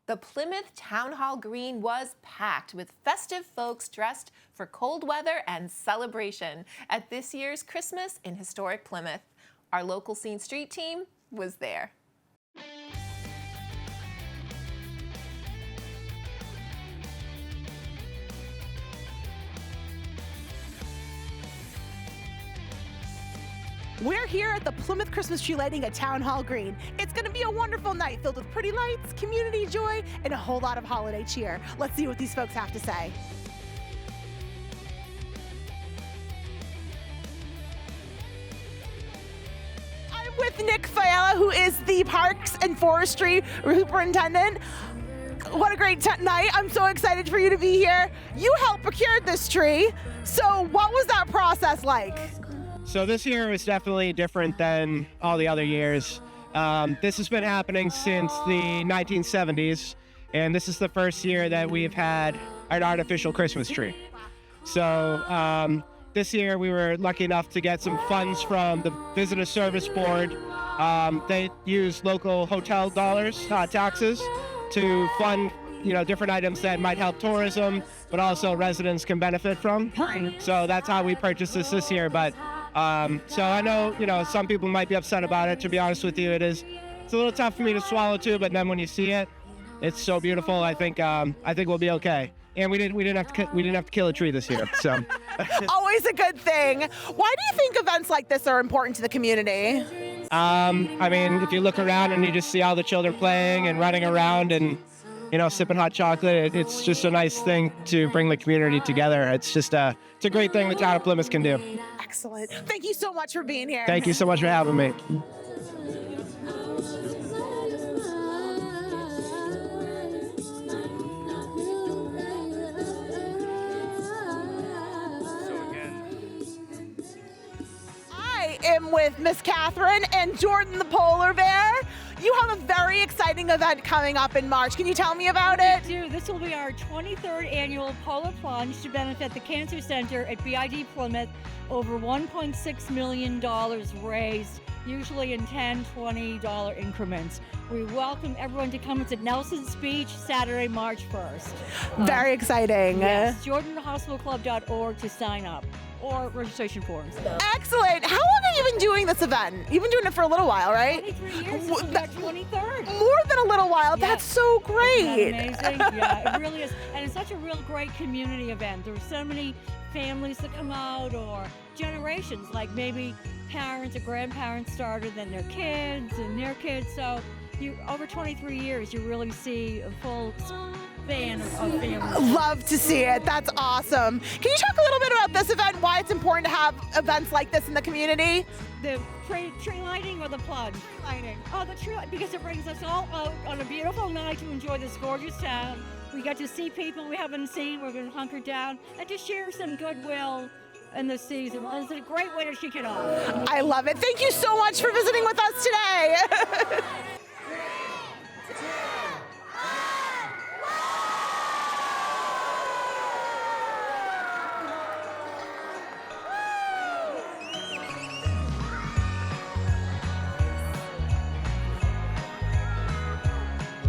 The Plymouth Town Hall Green was packed with festive folks dressed for cold weather and celebration at this year's Christmas in Historic Plymouth. Our local Scene Street team was there. We're here at the Plymouth Christmas tree lighting at Town Hall Green. It's going to be a wonderful night filled with pretty lights, community joy, and a whole lot of holiday cheer. Let's see what these folks have to say. I'm with Nick Faiella, who is the Parks and Forestry Superintendent. What a great night. I'm so excited for you to be here. You helped procure this tree. So what was that process like? So this year was definitely different than all the other years. This has been happening since the 1970s, and this is the first year that we've had an artificial Christmas tree. So this year we were lucky enough to get some funds from the Visitor Service Board. They use local hotel dollars, taxes, to fund different items that might help tourism, but also residents can benefit from. So that's how we purchased this year. But so I know, some people might be upset about it. To be honest with you, it's a little tough for me to swallow too. But then when you see it, it's so beautiful. I think we'll be okay. And we didn't have to kill a tree this year. So always a good thing. Why do you think events like this are important to the community? I mean, if you look around and you just see all the children playing and running around and sipping hot chocolate, it's just a nice thing to bring the community together. It's a great thing the town of Plymouth can do. Excellent. Thank you so much for being here. Thank you so much for having me. I am with Miss Catherine and Jordan the polar bear. You have a very exciting event coming up in March. Can you tell me about it? We do. This will be our 23rd annual Polar Plunge to benefit the Cancer Center at BID Plymouth. Over $1.6 million raised, usually in $10, $20 increments. We welcome everyone to come. It's at Nelson's Beach, Saturday, March 1st. Very exciting. Yes, jordanhospitalclub.org to sign up, or registration forms. Excellent. How long have you been doing this event? You've been doing it for a little while, right? 23 years. This is our 23rd. More than a little while. Yes. That's so great. Isn't that amazing? Yeah, it really is. And it's such a real great community event. There's so many families that come out, or generations, like maybe parents or grandparents started, then their kids and their kids. So over 23 years, you really see a full span of families. Love to see it. That's awesome. Can you talk a little bit about this event, why it's important to have events like this in the community? The tree lighting or the plunge? Tree lighting. Oh, the tree lighting, because it brings us all out on a beautiful night to enjoy this gorgeous town. We get to see people we haven't seen, we're going to hunker down, and to share some goodwill in the season. It's a great way to kick it off. I love it. Thank you so much for visiting with us today.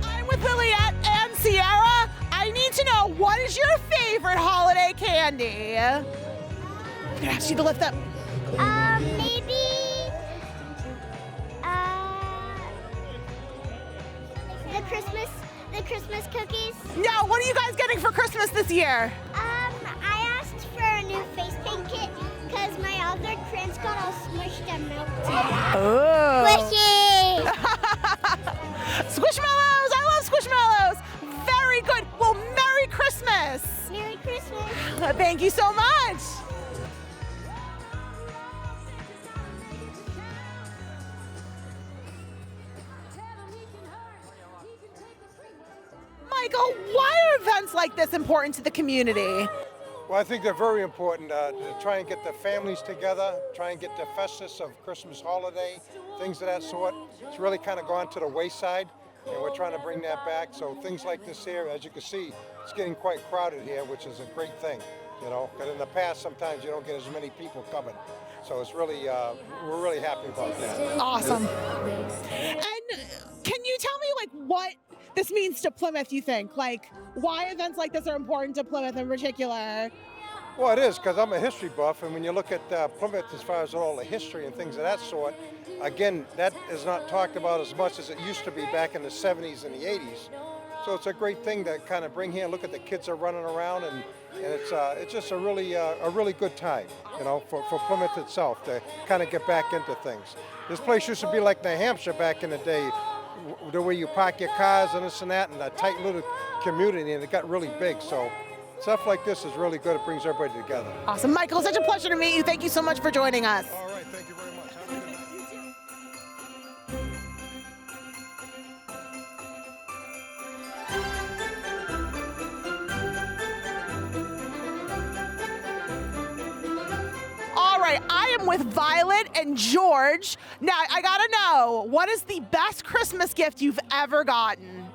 I'm with Liliette and Sierra. I need to know, what is your favorite holiday candy? I'm gonna ask you to lift up. Maybe the Christmas cookies. Now, what are you guys getting for Christmas this year? I asked for a new face paint kit because my other crayons got all smushed and melted. Oh. Squishy! Squishmallows! I love Squishmallows! Very good. Well, Merry Christmas! Merry Christmas! Thank you so much! Michael, why are events like this important to the community? Well, I think they're very important to try and get the families together, try and get the festus of Christmas holiday, things of that sort. It's really kind of gone to the wayside, and we're trying to bring that back. So things like this here, as you can see, it's getting quite crowded here, which is a great thing, because in the past, sometimes you don't get as many people coming. So it's really, we're really happy about that. Awesome. And can you tell me, what this means to Plymouth, you think? Like, why events like this are important to Plymouth in particular? Well, it is, because I'm a history buff, and when you look at Plymouth as far as all the history and things of that sort, again, that is not talked about as much as it used to be back in the 70s and the 80s. So it's a great thing to kind of bring here. Look at the kids are running around, and it's just a really good time, you know, for Plymouth itself to kind of get back into things. This place used to be like New Hampshire back in the day, the way you park your cars and this and that, and a tight little community, and it got really big. So stuff like this is really good. It brings everybody together. Awesome. Michael, such a pleasure to meet you. Thank you so much for joining us. All right, thank you very much. Have a good night. All right, I am with Violet and George. Now, I gotta know, what is the best Christmas gift you've ever gotten?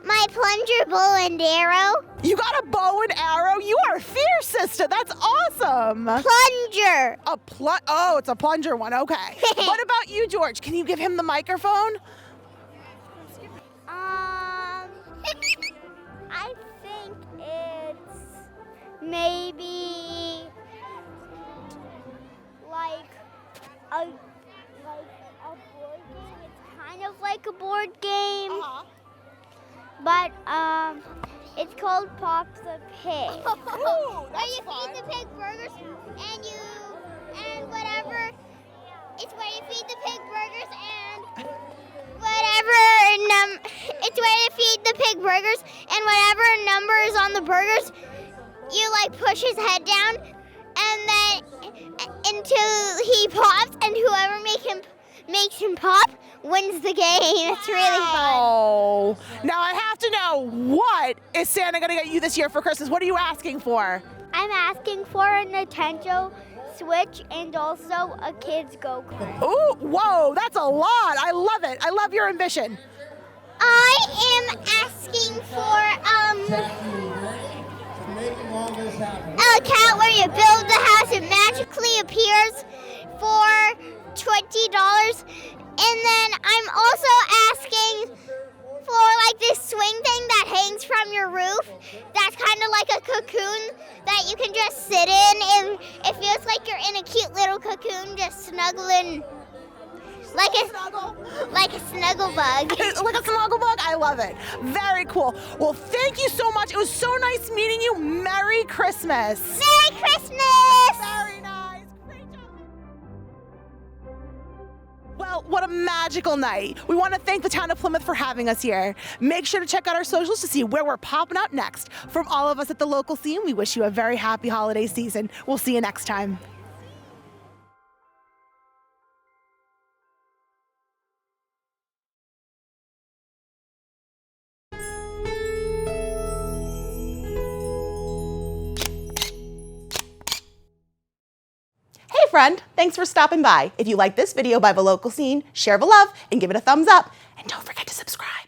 My plunger bow and arrow. You got a bow and arrow? You are fierce, sister. That's awesome. Plunger. Oh, it's a plunger one. Okay. What about you, George? Can you give him the microphone? I think it's maybe like a board game. It's kind of like a board game. But it's called Pop the Pig. Ooh, Where you feed the pig burgers and whatever. It's where you feed the pig burgers and it's where you feed the pig burgers and whatever number is on the burgers, you like push his head down and then until he pops, and whoever makes him pop wins the game. It's really fun. Oh, now I have to know, what is Santa gonna get you this year for Christmas? What are you asking for? I'm asking for a Nintendo Switch and also a Kids Go-Kart. Ooh, whoa, that's a lot. I love it. I love your ambition. I am asking for a cat where you build the house and magically appears for $20. And then I'm also asking for like this swing thing that hangs from your roof. That's kind of like a cocoon that you can just sit in, and it feels like you're in a cute little cocoon just snuggling like a snuggle bug. Like a snuggle bug? I love it. Very cool. Well, thank you so much. It was so nice meeting you. Merry Christmas. Merry Christmas! Very nice. Great job. Well, what a magical night. We want to thank the town of Plymouth for having us here. Make sure to check out our socials to see where we're popping up next. From all of us at the local scene, we wish you a very happy holiday season. We'll see you next time. Hey friend, thanks for stopping by. If you like this video by the local scene, share the love and give it a thumbs up. And don't forget to subscribe.